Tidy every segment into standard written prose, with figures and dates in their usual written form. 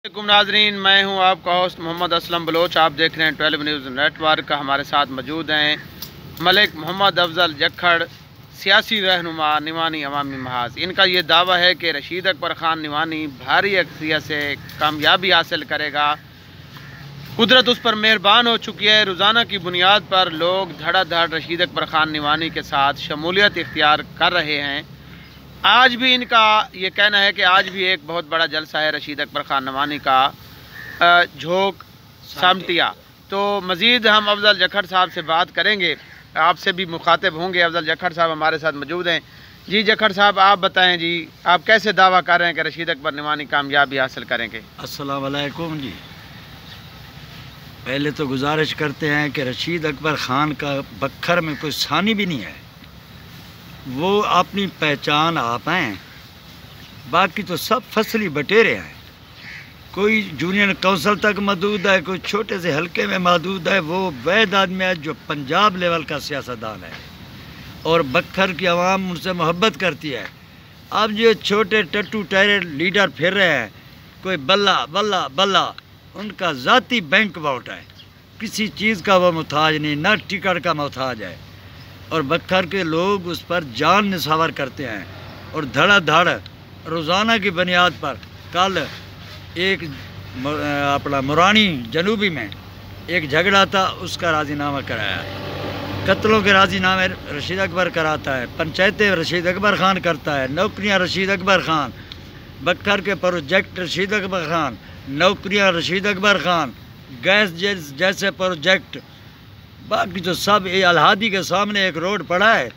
वालेकुम नाजरीन, मैं हूं आपका होस्ट मोहम्मद असलम बलोच। आप देख रहे हैं 12 न्यूज़ नेटवर्क। हमारे साथ मौजूद हैं मलिक मोहम्मद अफजल जक्खड़, सियासी रहनुमा, निवानी अवामी महाज। इनका ये दावा है कि रशीद अकबर ख़ान निवानी भारी अक्सरियत से कामयाबी हासिल करेगा। कुदरत उस पर मेहरबान हो चुकी है। रोज़ाना की बुनियाद पर लोग धड़ाधड़ रशीद अकबर ख़ान निवानी के साथ शमूलियत इख्तियार कर रहे हैं। आज भी इनका ये कहना है कि आज भी एक बहुत बड़ा जलसा है रशीद अकबर ख़ान निवानी का, झोंक सामटिया। तो मज़ीद हम अफजल जक्खड़ साहब से बात करेंगे, आपसे भी मुखातिब होंगे। अफजल जक्खड़ साहब हमारे साथ मौजूद हैं। जी जक्खड़ साहब, आप बताएं जी, आप कैसे दावा कर रहे हैं कि रशीद अकबर निवानी कामयाबी हासिल करेंगे? अस्सलाम वालेकुम जी। पहले तो गुजारिश करते हैं कि रशीद अकबर ख़ान का बखर में कोई सानी भी नहीं है। वो अपनी पहचान आप हैं, बाकी तो सब फसली बटेरे हैं। कोई जूनियर काउंसिल तक मौजूद है, कोई छोटे से हलके में मौजूद है। वो वैद आदमी है जो पंजाब लेवल का सियासतदान है और बखर की आवाम उनसे मोहब्बत करती है। अब जो छोटे टट्टू टहरे लीडर फिर रहे हैं, कोई बल्ला बल्ला बल्ला, उनका ज़ाती बैंक अकाउंट है। किसी चीज़ का वो मुहताज नहीं, न टिकट का मुहताज है। और बखर के लोग उस पर जान निसावर करते हैं और धड़ाधड़ रोज़ाना की बुनियाद पर। कल एक अपना मुरानी जनूबी में एक झगड़ा था, उसका राजीनामा कराया। कत्लों के राजीनामे रशीद अकबर कराता है, पंचायतें रशीद अकबर ख़ान करता है, नौकरियां रशीद अकबर ख़ान, बखर के प्रोजेक्ट रशीद अकबर ख़ान, नौकरियां रशीद अकबर ख़ान, गैस जैसे प्रोजेक्ट। बाकी तो सब ये अलहादी के सामने एक रोड पड़ा है,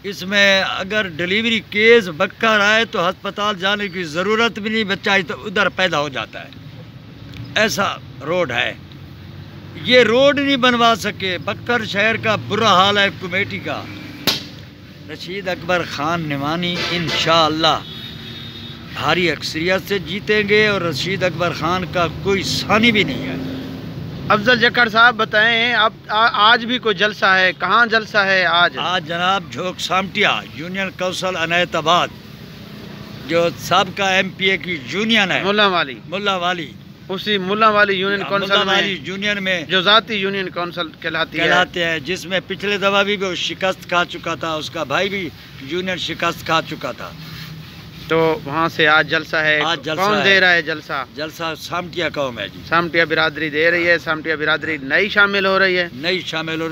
इसमें अगर डिलीवरी केस बखर आए तो अस्पताल जाने की ज़रूरत भी नहीं, बच्चा तो उधर पैदा हो जाता है। ऐसा रोड है। ये रोड नहीं बनवा सके। बखर शहर का बुरा हाल है कमेटी का। रशीद अकबर ख़ान निवानी इंशाअल्लाह भारी अक्सरियत से जीतेंगे और रशीद अकबर ख़ान का कोई सानी भी नहीं है। अफजल जक्खड़ साहब बताएं, अब आज भी कोई जलसा है? कहाँ जलसा है आज? आज जनाब झोंक सामटिया यूनियन काउंसिल अनायताबाद, जो सबका MPA की यूनियन है, मुल्ला वाली उसी मुल्ला वाली यूनियन काउंसिल वाली यूनियन में जो ज़ाती यूनियन काउंसिल कहलाते हैं, जिसमें पिछले दफा भी वो शिकस्त खा चुका था, उसका भाई भी यूनियन शिकस्त खा चुका था। तो वहाँ से आज जलसा है। कौन दे रहा है जलसा? जलसा सामटिया कौम है जी। सामटिया बिरादरी दे रही है। सामटिया बिरादरी नई शामिल हो रही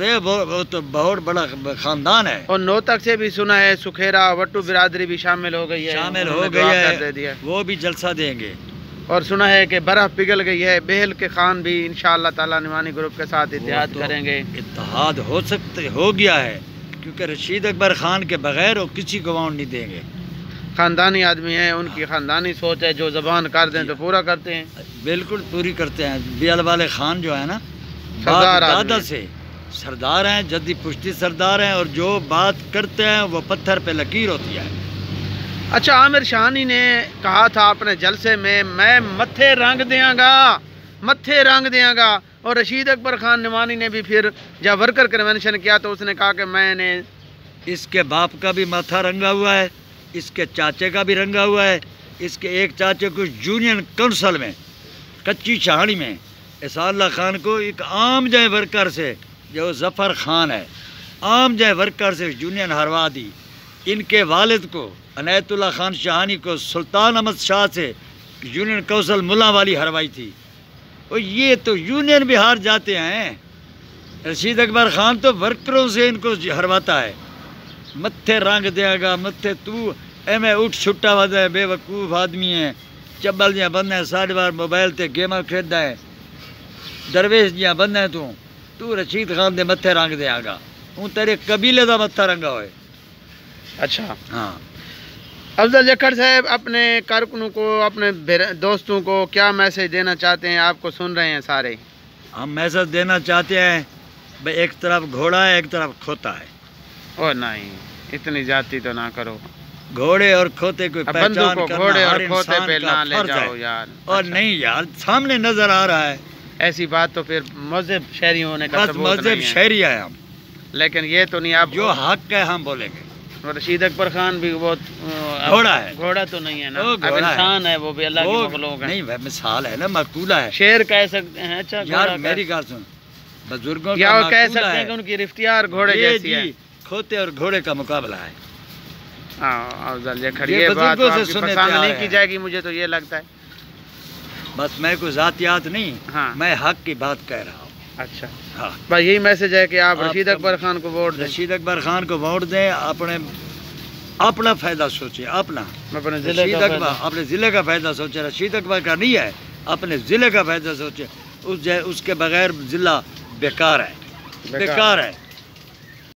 है। वो तो बहुत बड़ा खानदान है। और नौतक से भी सुना है सुखेरा वट्टू बिरादरी भी शामिल हो गई है, वो भी जलसा देंगे। और सुना है कि बर्फ पिघल गई है, बेहल के खान भी इंशाअल्लाह ताला निवानी ग्रुप के साथ इत्तेहाद करेंगे। इत्तेहाद हो गया है, क्योंकि रशीद अकबर ख़ान के बगैर वो किसी को वाउंड नहीं देंगे। ख़ानदानी आदमी है, उनकी ख़ानदानी सोच है, जो ज़बान कर दें तो पूरा करते हैं। बिल्कुल पूरी करते हैं। बियाल वाले खान जो है ना, दादा से सरदार हैं, जद्दी पुश्ती सरदार हैं, और जो बात करते हैं वो पत्थर पे लकीर होती है। अच्छा, आमिर शानी ने कहा था अपने जलसे में, मैं मत्थे रंग देंगा। और रशीद अकबर ख़ान निवानी ने भी फिर जब वर्कर कन्वेंशन किया तो उसने कहा कि मैंने इसके बाप का भी माथा रंगा हुआ है, इसके चाचे का भी रंगा हुआ है। इसके एक चाचे को यूनियन काउंसिल में कच्ची चहाड़ी में एहसानुल्लाह खान को एक आम जाए वर्कर से, जो ज़फ़र ख़ान है, आम जाए वर्कर से यूनियन हरवा दी। इनके वालिद को अनायतुल्लाह ख़ान शाहानी को सुल्तान अहमद शाह से यूनियन काउंसिल मुल्ला वाली हरवाई थी। और ये तो यूनियन भी हार जाते हैं। रशीद अकबर ख़ान तो वर्करों से इनको हरवाता है। मत्थे रंग देगा, मत्थे तू एमें उठ छुट्टा वध है, बेवकूफ़ आदमी है, चब्बल जियां बंद है, साढ़े बार मोबाइल ते गेम खेलता है, दरवेश जियां बंद है। तू रशीद ख़ान दे मत्थे रंग देगा, हूँ तेरे कबीले का मत्था रंगा होए। अच्छा, हाँ। अफजल जक्खड़ साहब, अपने कारकुनों को, अपने दोस्तों को क्या मैसेज देना चाहते हैं? आपको सुन रहे हैं सारे। हम मैसेज देना चाहते हैं भाई, एक तरफ घोड़ा है, एक तरफ खोता है। और नहीं, इतनी जाति तो ना करो। घोड़े और खोते को पहचान करना घोड़े और खोते पे ना ले जाओ यार। और अच्छा। नहीं यार, सामने नजर आ रहा है। ऐसी बात तो फिर मजहब शहरी होने का सबूत नहीं है। मजहब शहरी है हम, लेकिन ये तो नहीं। आप जो हक है हम बोलेंगे। اور رشید اکبر خان بھی بہت گھوڑا ہے، گھوڑا تو نہیں ہے نا، وہ اب گھوڑا ہے، انسان ہے، وہ بھی اللہ کی وہ مخلوق ہے. نہیں وہ مثال ہے نا، مقولہ ہے. شیر کہہ سکتے ہیں، اچھا یار گھوڑا میری بات سن، بزرگوں یا کا وہ کہہ مقولہ سکتے ہیں کہ ہے ان کی رفتار گھوڑے یہ جیسی ہے. جی کھوتے اور گھوڑے کا مقابلہ ہے. ہاں افضل جکھڑ، یہ یہ بات بزرگوں تو سے آپ کی سننے پسند تیار نہیں کی ہیں. جائے گی، مجھے تو یہ لگتا ہے. بس میں کوئی ذاتیات نہیں، ہاں میں حق کی بات کہہ رہا ہوں. اچھا، ہاں بس یہی میسج ہے کہ آپ آپ رشید کا- اکبر خان کو ووٹ دیں. رشید اکبر خان کو ووٹ دیں، اپنا فائدہ سوچیں، اپنا اپنے ضلع رشید کا اکبر فائدہ. اپنے ضلع کا فائدہ سوچیں. رشید اکبر کا نہیں ہے، اپنے ضلع کا فائدہ سوچیں. اس کے بغیر ضلع بیکار ہے، بیکار ہے.